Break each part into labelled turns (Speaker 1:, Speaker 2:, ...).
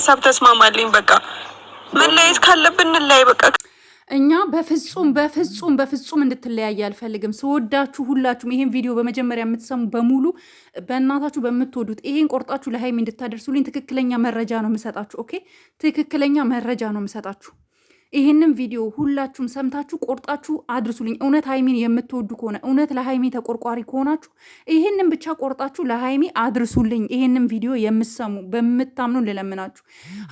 Speaker 1: ሀሳብ ተስማማልኝ። በቃ መለያየት ካለብን እንለያይ በቃ።
Speaker 2: እኛ በፍጹም እንድትለያየ አልፈልግም። ስወዳችሁ ሁላችሁም ይሄን ቪዲዮ በመጀመሪያ የምትሰሙ በሙሉ በእናታችሁ በምትወዱት ይሄን ቆርጣችሁ ለሀይሚ እንድታደርሱልኝ ትክክለኛ መረጃ ነው የምሰጣችሁ። ኦኬ፣ ትክክለኛ መረጃ ነው የምሰጣችሁ። ይሄንን ቪዲዮ ሁላችሁም ሰምታችሁ ቆርጣችሁ አድርሱልኝ። እውነት ሀይሚን የምትወዱ ከሆነ እውነት ለሀይሚ ተቆርቋሪ ከሆናችሁ ይሄንን ብቻ ቆርጣችሁ ለሀይሚ አድርሱልኝ። ይሄንን ቪዲዮ የምትሰሙ በምታምኑ ልለምናችሁ።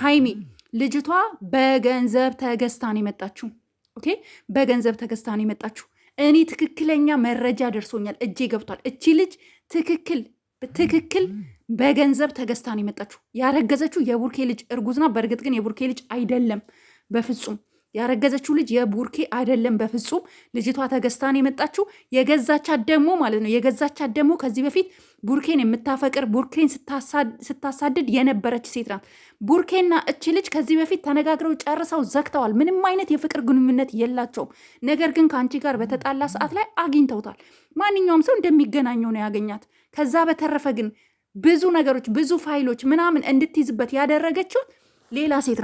Speaker 2: ሀይሚ ልጅቷ በገንዘብ ተገዝታ ነው የመጣችሁ። ኦኬ፣ በገንዘብ ተገዝታ ነው የመጣችሁ። እኔ ትክክለኛ መረጃ ደርሶኛል፣ እጄ ገብቷል። እቺ ልጅ ትክክል በገንዘብ ተገዝታ ነው የመጣችሁ። ያረገዘችው የቡርኬ ልጅ እርጉዝና። በእርግጥ ግን የቡርኬ ልጅ አይደለም በፍጹም ያረገዘችው ልጅ የቡርኬ አይደለም በፍጹም። ልጅቷ ተገዝታን የመጣችው የገዛቻት ደግሞ ማለት ነው የገዛቻት ደግሞ ከዚህ በፊት ቡርኬን የምታፈቅር ቡርኬን ስታሳድድ የነበረች ሴት ናት። ቡርኬና እች ልጅ ከዚህ በፊት ተነጋግረው ጨርሰው ዘግተዋል። ምንም አይነት የፍቅር ግንኙነት የላቸውም። ነገር ግን ከአንቺ ጋር በተጣላ ሰዓት ላይ አግኝተውታል። ማንኛውም ሰው እንደሚገናኘው ነው ያገኛት። ከዛ በተረፈ ግን ብዙ ነገሮች ብዙ ፋይሎች ምናምን እንድትይዝበት ያደረገችው ሌላ ሴት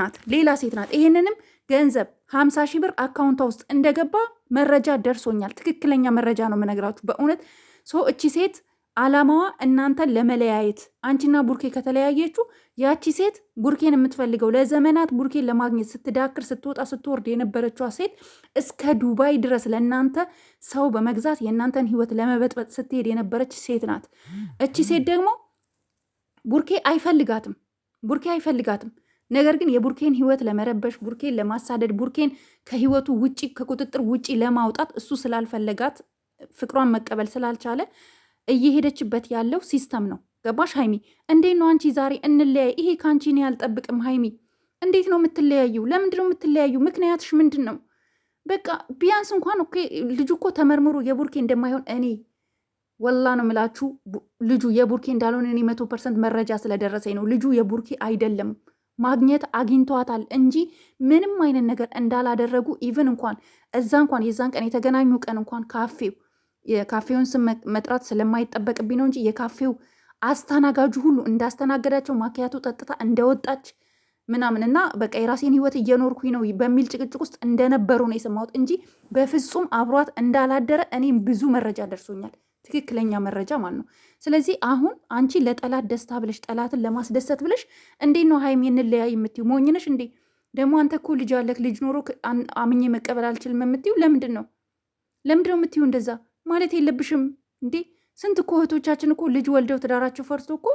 Speaker 2: ናት። ይሄንንም ገንዘብ 50 ሺህ ብር አካውንቷ ውስጥ እንደገባ መረጃ ደርሶኛል። ትክክለኛ መረጃ ነው የምነግራችሁ በእውነት። እቺ ሴት አላማዋ እናንተን ለመለያየት፣ አንቺና ቡርኬ ከተለያየችሁ ያቺ ሴት ቡርኬን የምትፈልገው ለዘመናት ቡርኬን ለማግኘት ስትዳክር ስትወጣ ስትወርድ የነበረችዋ ሴት እስከ ዱባይ ድረስ ለእናንተ ሰው በመግዛት የእናንተን ህይወት ለመበጥበጥ ስትሄድ የነበረች ሴት ናት። እቺ ሴት ደግሞ ቡርኬ አይፈልጋትም። ነገር ግን የቡርኬን ህይወት ለመረበሽ፣ ቡርኬን ለማሳደድ፣ ቡርኬን ከህይወቱ ውጪ ከቁጥጥር ውጪ ለማውጣት እሱ ስላልፈለጋት ፍቅሯን መቀበል ስላልቻለ እየሄደችበት ያለው ሲስተም ነው። ገባሽ ሀይሚ? እንዴት ነው አንቺ ዛሬ እንለያይ? ይሄ ከአንቺ እኔ አልጠብቅም ሀይሚ። እንዴት ነው የምትለያዩ? ለምንድን ነው የምትለያዩ? ምክንያትሽ ምንድን ነው? በቃ ቢያንስ እንኳን ልጁ እኮ ተመርምሮ የቡርኬ እንደማይሆን እኔ ወላ ነው ምላችሁ። ልጁ የቡርኬ እንዳልሆነ እኔ 100% መረጃ ስለደረሰኝ ነው። ልጁ የቡርኬ አይደለም። ማግኘት አግኝቷታል እንጂ ምንም አይነት ነገር እንዳላደረጉ ኢቭን እንኳን የዛን ቀን የተገናኙ ቀን እንኳን የካፌውን ስም መጥራት ስለማይጠበቅብኝ ነው እንጂ የካፌው አስተናጋጁ ሁሉ እንዳስተናገዳቸው ማኪያቱ ጠጥታ እንደወጣች ምናምን እና በቃ የራሴን ህይወት እየኖርኩኝ ነው በሚል ጭቅጭቅ ውስጥ እንደነበሩ ነው የሰማሁት እንጂ በፍጹም አብሯት እንዳላደረ እኔም ብዙ መረጃ ደርሶኛል። ትክክለኛ መረጃ ማለት ነው። ስለዚህ አሁን አንቺ ለጠላት ደስታ ብለሽ ጠላትን ለማስደሰት ብለሽ እንዴት ነው ሀይሚ እንለያይ የምትይው? ሞኝነሽ እንዴ? ደግሞ አንተ እኮ ልጅ አለክ። ልጅ ኖሮ አምኜ መቀበል አልችልም የምትይው ለምንድን ነው የምትይው? እንደዛ ማለት የለብሽም እንዴ። ስንት እኮ እህቶቻችን እኮ ልጅ ወልደው ትዳራቸው ፈርሶ እኮ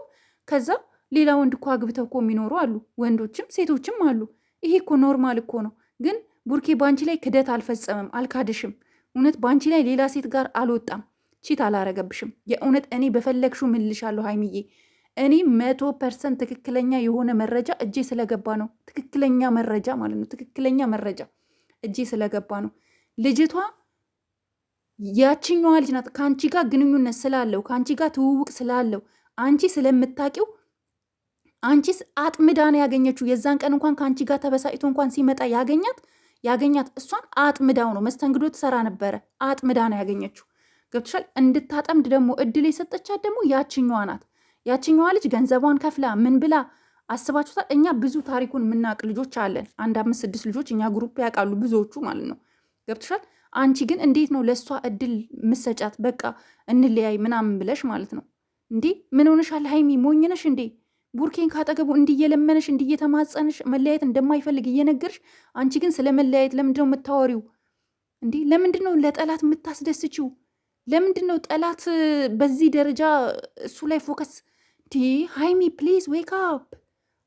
Speaker 2: ከዛ ሌላ ወንድ እኮ አግብተው እኮ የሚኖሩ አሉ። ወንዶችም ሴቶችም አሉ። ይሄ እኮ ኖርማል እኮ ነው። ግን ቡርኬ በአንቺ ላይ ክደት አልፈጸመም፣ አልካድሽም። እውነት በአንቺ ላይ ሌላ ሴት ጋር አልወጣም፣ ቺት አላረገብሽም። የእውነት እኔ በፈለግሹ ምልሻለሁ ሀይሚዬ። እኔ 100% ትክክለኛ የሆነ መረጃ እጄ ስለገባ ነው። ትክክለኛ መረጃ ማለት ነው። ትክክለኛ መረጃ እጄ ስለገባ ነው። ልጅቷ ያችኛዋ ልጅ ናት። ከአንቺ ጋር ግንኙነት ስላለው ከአንቺ ጋር ትውውቅ ስላለው አንቺ ስለምታቂው አንቺስ አጥምዳ ነው ያገኘችው። የዛን ቀን እንኳን ከአንቺ ጋር ተበሳጭቶ እንኳን ሲመጣ ያገኛት እሷን አጥምዳው ነው። መስተንግዶ ትሰራ ነበረ። አጥምዳ ነው ያገኘችው። ገብቶሻል? እንድታጠምድ ደግሞ እድል የሰጠቻት ደግሞ ያችኛዋ ናት። ያችኛዋ ልጅ ገንዘቧን ከፍላ ምን ብላ አስባችሁታል? እኛ ብዙ ታሪኩን የምናውቅ ልጆች አለን። 1 5 6 ልጆች እኛ ግሩፕ ያውቃሉ ብዙዎቹ ማለት ነው። ገብቶሻል? አንቺ ግን እንዴት ነው ለእሷ እድል ምሰጫት? በቃ እንለያይ ምናምን ብለሽ ማለት ነው። እንዲህ ምን ሆነሻል ሀይሚ? ሞኝነሽ እንዴ? ቡርኬን ካጠገቡ እንዲየለመነሽ እንዲየተማጸንሽ መለያየት እንደማይፈልግ እየነገርሽ፣ አንቺ ግን ስለ መለያየት ለምንድን ነው የምታወሪው? እንዲህ ለምንድን ነው ለጠላት የምታስደስችው? ለምንድን ነው ጠላት በዚህ ደረጃ እሱ ላይ ፎከስ? ሃይሚ ፕሊዝ ዌክ አፕ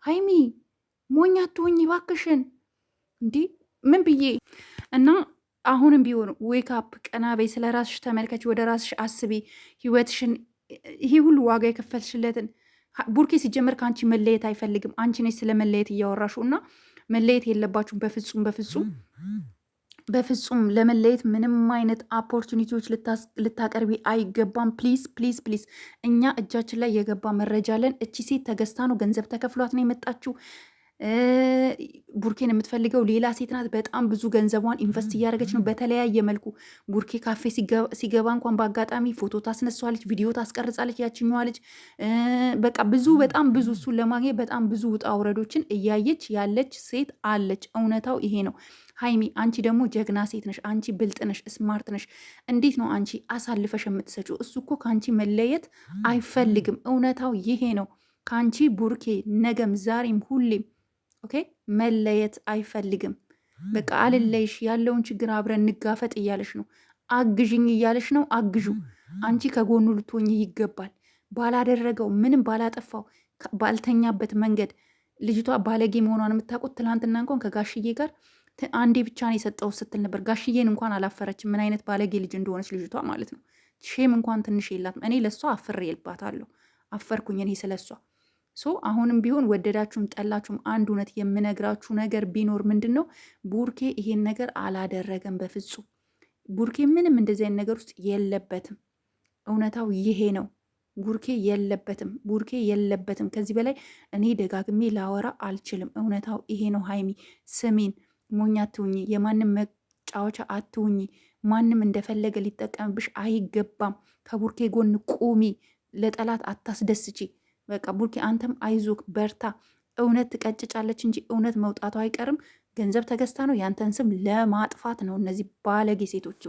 Speaker 2: ሃይሚ፣ ሞኝ አትሆኝ ባክሽን። እንዲህ ምን ብዬ እና አሁንም ቢሆን ዌክ አፕ፣ ቀና በይ፣ ስለ ራስሽ ተመልከች፣ ወደ ራስሽ አስቢ ህይወትሽን። ይሄ ሁሉ ዋጋ የከፈልሽለትን ቡርኬ ሲጀመር ከአንቺ መለየት አይፈልግም። አንቺ ነች ስለ መለየት እያወራሽው እና መለየት የለባችሁም በፍጹም ለመለየት ምንም አይነት ኦፖርቹኒቲዎች ልታቀርቢ አይገባም። ፕሊዝ። እኛ እጃችን ላይ የገባ መረጃ አለን። እቺ ሴት ተገዝታ ነው ገንዘብ ተከፍሏት ነው የመጣችው። ቡርኬን የምትፈልገው ሌላ ሴት ናት። በጣም ብዙ ገንዘቧን ኢንቨስት እያደረገች ነው በተለያየ መልኩ። ቡርኬ ካፌ ሲገባ እንኳን በአጋጣሚ ፎቶ ታስነሳዋለች፣ ቪዲዮ ታስቀርጻለች። ያችኛዋ ልጅ በቃ በጣም ብዙ እሱን ለማግኘት በጣም ብዙ ውጣ ውረዶችን እያየች ያለች ሴት አለች። እውነታው ይሄ ነው። ሀይሚ አንቺ ደግሞ ጀግና ሴት ነሽ። አንቺ ብልጥ ነሽ፣ ስማርት ነሽ። እንዴት ነው አንቺ አሳልፈሽ የምትሰጪው? እሱ እኮ ከአንቺ መለየት አይፈልግም። እውነታው ይሄ ነው። ከአንቺ ቡርኬ ነገም ዛሬም ሁሌም ኦኬ መለየት አይፈልግም። በቃ አልለይሽ፣ ያለውን ችግር አብረን እንጋፈጥ እያለሽ ነው። አግዥኝ እያለሽ ነው። አግዡ። አንቺ ከጎኑ ልትሆኝ ይገባል። ባላደረገው ምንም ባላጠፋው ባልተኛበት መንገድ ልጅቷ ባለጌ መሆኗን የምታውቁት ትላንትና እንኳን ከጋሽዬ ጋር አንዴ ብቻ ነው የሰጠው ስትል ነበር። ጋሽዬን እንኳን አላፈረችም። ምን አይነት ባለጌ ልጅ እንደሆነች ልጅቷ ማለት ነው። ሼም እንኳን ትንሽ የላትም። እኔ ለእሷ አፍሬልባታለሁ። አፈርኩኝ እኔ ስለሷ። አሁንም ቢሆን ወደዳችሁም ጠላችሁም አንድ እውነት የምነግራችሁ ነገር ቢኖር ምንድን ነው፣ ቡርኬ ይሄን ነገር አላደረገም በፍጹም። ቡርኬ ምንም እንደዚህ አይነት ነገር ውስጥ የለበትም። እውነታው ይሄ ነው። ቡርኬ የለበትም። ቡርኬ የለበትም። ከዚህ በላይ እኔ ደጋግሜ ላወራ አልችልም። እውነታው ይሄ ነው። ሀይሚ ስሚን፣ ሞኝ አትሁኝ፣ የማንም መጫወቻ አትሁኝ። ማንም እንደፈለገ ሊጠቀምብሽ አይገባም። ከቡርኬ ጎን ቁሚ። ለጠላት አታስደስቺ። በቃ ቡርኬ አንተም አይዞክ በርታ። እውነት ትቀጭጫለች እንጂ እውነት መውጣቱ አይቀርም። ገንዘብ ተገዝታ ነው ያንተን ስም ለማጥፋት ነው እነዚህ ባለጌ ሴቶች።